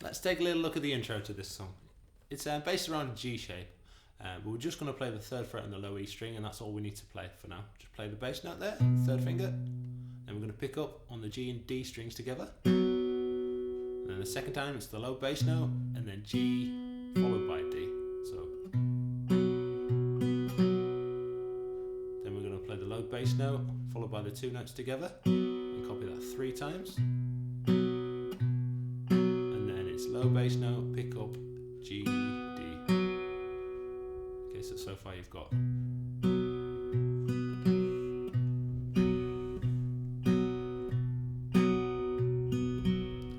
Let's take a little look at the intro to this song. It's based around a G shape, but we're just going to play the 3rd fret on the low E string, and that's all we need to play for now. Just play the bass note there, 3rd finger, then we're going to pick up on the G and D strings together, and then the second time it's the low bass note, and then G followed by D. So then we're going to play the low bass note followed by the 2 notes together, and copy that 3 times. Low bass note, pick up, G, D. Okay, so far you've got. And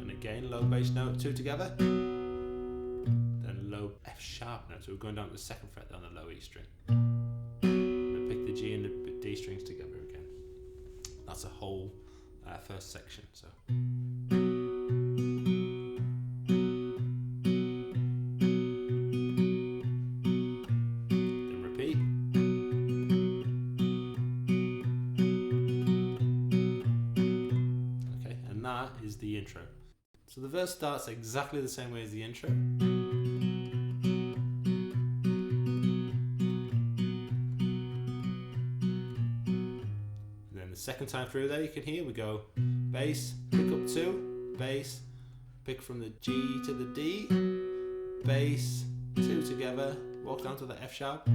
again, low bass note, 2 together. Then low F sharp note, so we're going down to the 2nd fret on the low E string. And then pick the G and the D strings together again. That's a whole first section. So. Is the intro. So the verse starts exactly the same way as the intro. And then the second time through there you can hear we go bass, pick up 2, bass, pick from the G to the D, bass, 2 together, walk down to the F sharp,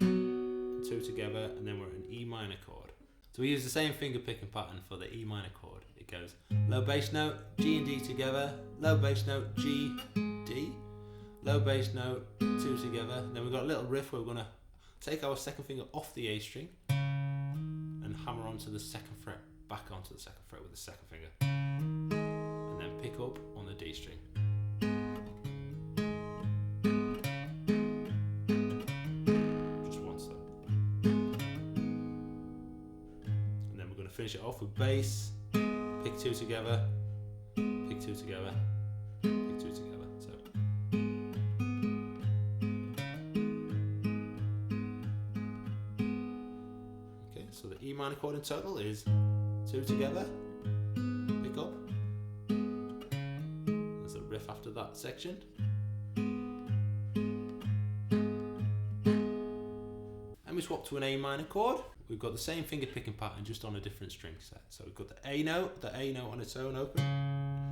2 together, and then we're in E minor chord. So we use the same finger picking pattern for the E minor chord. It goes low bass note, G and D together, low bass note, G, D, low bass note, 2 together. Then we've got a little riff where we're going to take our 2nd finger off the A string and hammer onto the 2nd fret, back onto the 2nd fret with the 2nd finger. And then pick up on the D string. Just once though. And then we're going to finish it off with bass, pick 2 together, pick 2 together, pick 2 together. So okay, so the E minor chord in total is 2 together, pick up. There's a riff after that section. And we swap to an A minor chord. We've got the same finger picking pattern just on a different string set. So we've got the A note on its own open.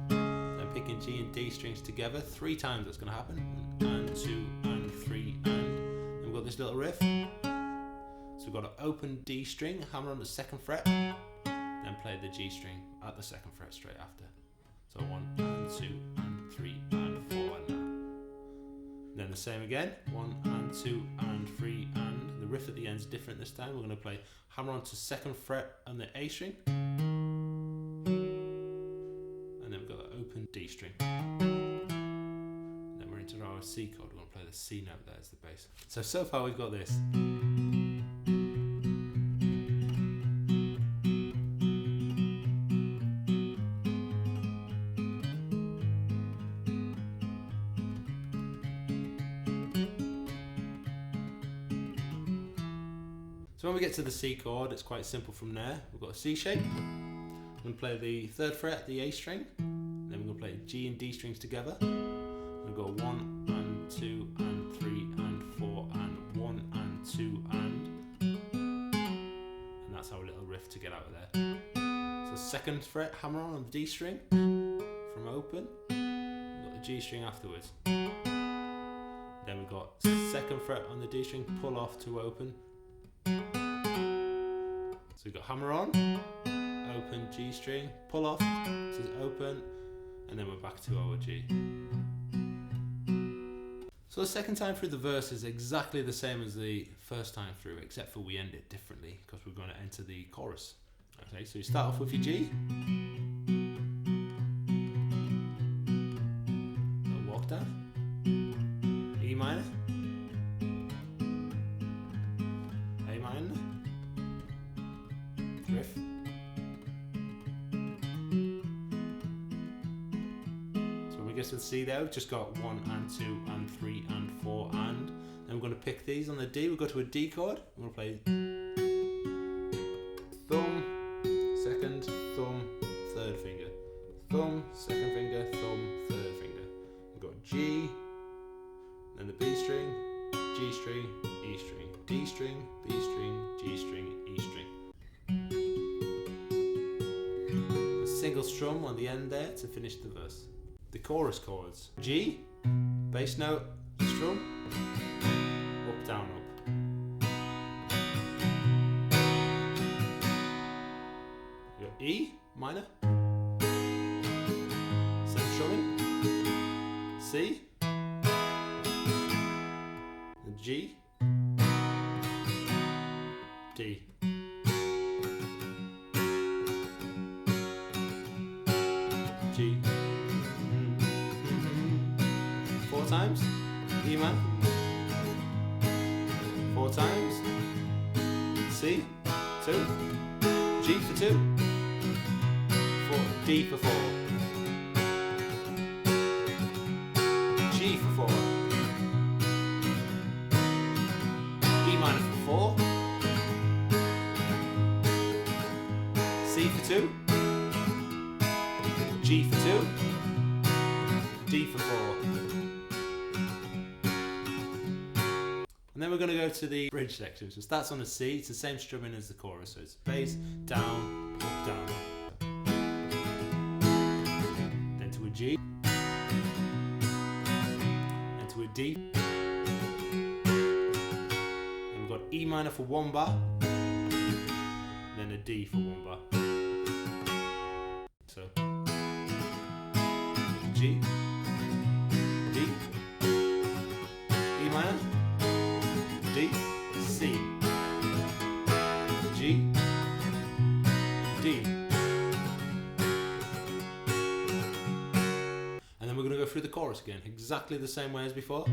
Then picking G and D strings together 3 times that's going to happen. And 2 and 3 and. Then we've got this little riff. So we've got an open D string, hammer on the 2nd fret, then play the G string at the 2nd fret straight after. So 1 and 2 and 3 and 4 and that. Then the same again, 1 and 2 and 3 and. The riff at the end is different this time. We're going to play hammer onto 2nd fret on the A string, and then we've got the open D string. And then we're into our C chord. We're going to play the C note there as the bass. So far we've got this. So when we get to the C chord, it's quite simple from there. We've got a C shape. We're going to play the 3rd fret, the A string. Then we're going to play G and D strings together. We've got 1 and 2 and 3 and 4 and 1 and 2 and that's our little riff to get out of there. So 2nd fret, hammer on the D string from open. We've got the G string afterwards. Then we've got 2nd fret on the D string, pull off to open. So we've got hammer on, open G string, pull off to open, and then we're back to our G. So the second time through the verse is exactly the same as the first time through, except for we end it differently because we're going to enter the chorus. Okay, so you start off with your G, a walk down, E minor, A minor, riff, so when we get to the C there, we've just got 1 and 2 and 3 and 4 and then we're going to pick these on the D. We'll go to a D chord, we're going to play thumb, 2nd, thumb, 3rd finger, thumb, 2nd finger, thumb, 3rd finger. G, then the B string, G string, E string, D string, B string, G string, E string. A single strum on the end there to finish the verse. The chorus chords: G, bass note, strum, up, down, up. You got E minor, same strumming, C, and G, D. G. 4 times, E minor. 4 times, C, 2, G for 2, 4, D for 4, G for 4, E minor for 4, C for 2, G for 2, D for 4. And then we're going to go to the bridge section. So it starts on a C, it's the same strumming as the chorus, so it's bass, down, up, down, up. Then to a G, then to a D. Then we've got E minor for 1 bar, then a D for 1 bar. So G, D, E minor, D, C, G, D. And then we're going to go through the chorus again, exactly the same way as before.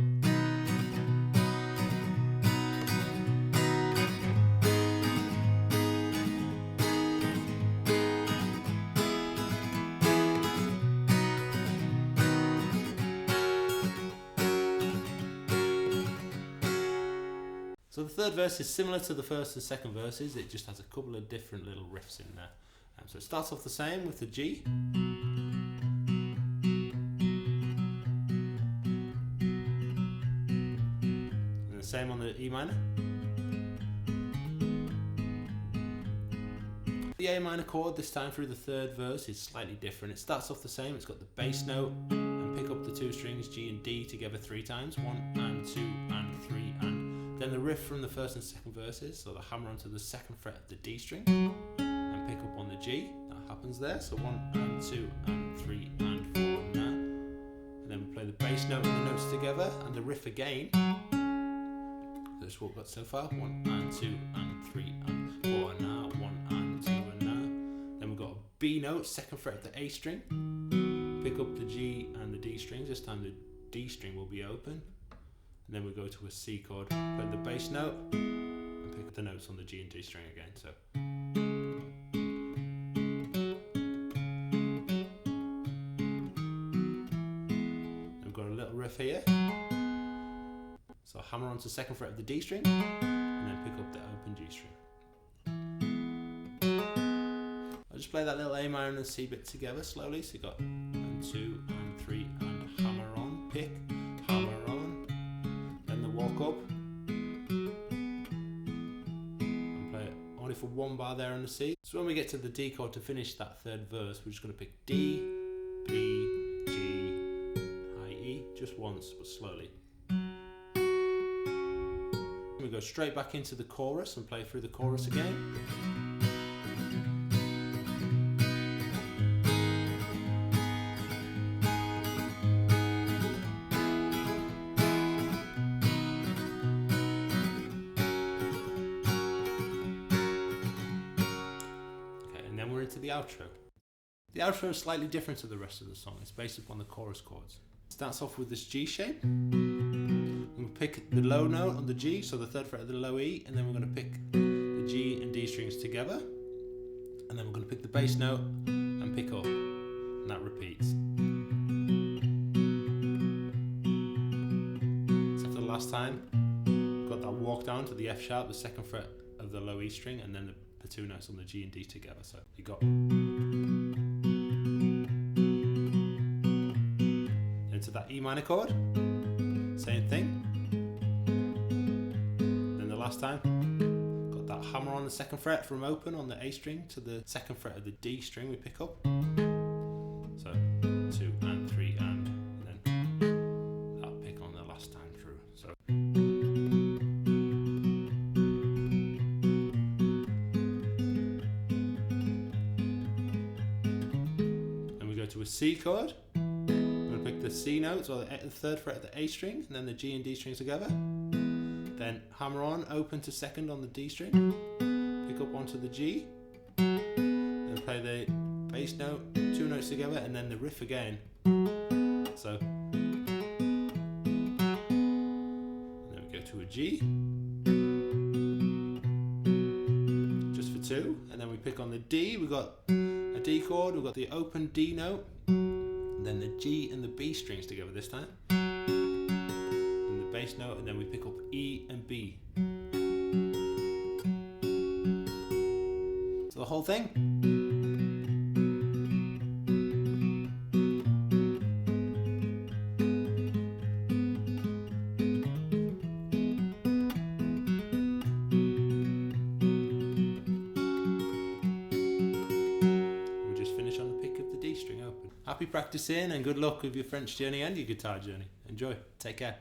So the third verse is similar to the first and second verses, it just has a couple of different little riffs in there. So it starts off the same with the G. And the same on the E minor. The A minor chord this time through the third verse is slightly different. It starts off the same, it's got the bass note and pick up the 2 strings G and D together 3 times, 1 and 2 and 3 and. Then the riff from the first and second verses, so the hammer onto the 2nd fret of the D string and pick up on the G, that happens there, so 1 and 2 and 3 and 4 and that. And then we play the bass note and the notes together and the riff again. That's what we've got so far, 1 and 2 and 3 and 4 and now, 1 and 2 and now. Then we've got a B note, 2nd fret of the A string, pick up the G and the D strings, this time the D string will be open. And then we go to a C chord, play the bass note, and pick up the notes on the G and D string again. So we've got a little riff here. So hammer onto 2nd fret of the D string, and then pick up the open G string. I'll just play that little A minor and C bit together slowly. So you got 1, 2 and 3 and hammer on, pick, hammer on. Walk up and play it only for 1 bar there on the C. So when we get to the D chord to finish that third verse, we're just going to pick D, B, G, high E, just once but slowly. We go straight back into the chorus and play through the chorus again. To the outro. The outro is slightly different to the rest of the song. It's based upon the chorus chords. It starts off with this G shape. We'll pick the low note on the G, so the 3rd fret of the low E, and then we're going to pick the G and D strings together, and then we're going to pick the bass note and pick up, and that repeats. So for the last time, we've got that walk down to the F sharp, the 2nd fret of the low E string, and then the 2 notes on the G and D together. So you got. And to that E minor chord, same thing. Then the last time, got that hammer on the 2nd fret from open on the A string to the 2nd fret of the D string we pick up. So 2 and 3 and then that pick on the last time through. So then we go to a C chord. Pick the C notes or the 3rd fret of the A string and then the G and D strings together. Then hammer on, open to 2nd on the D string, pick up onto the G, then play the bass note, 2 notes together, and then the riff again. So, and then we go to a G, just for 2, and then we pick on the D. We've got a D chord, we've got the open D note, then the G and the B strings together this time, and the bass note, and then we pick up E and B. So the whole thing. We just finish on the pick of the D string open. Happy practicing and good luck with your French journey and your guitar journey. Enjoy. Take care.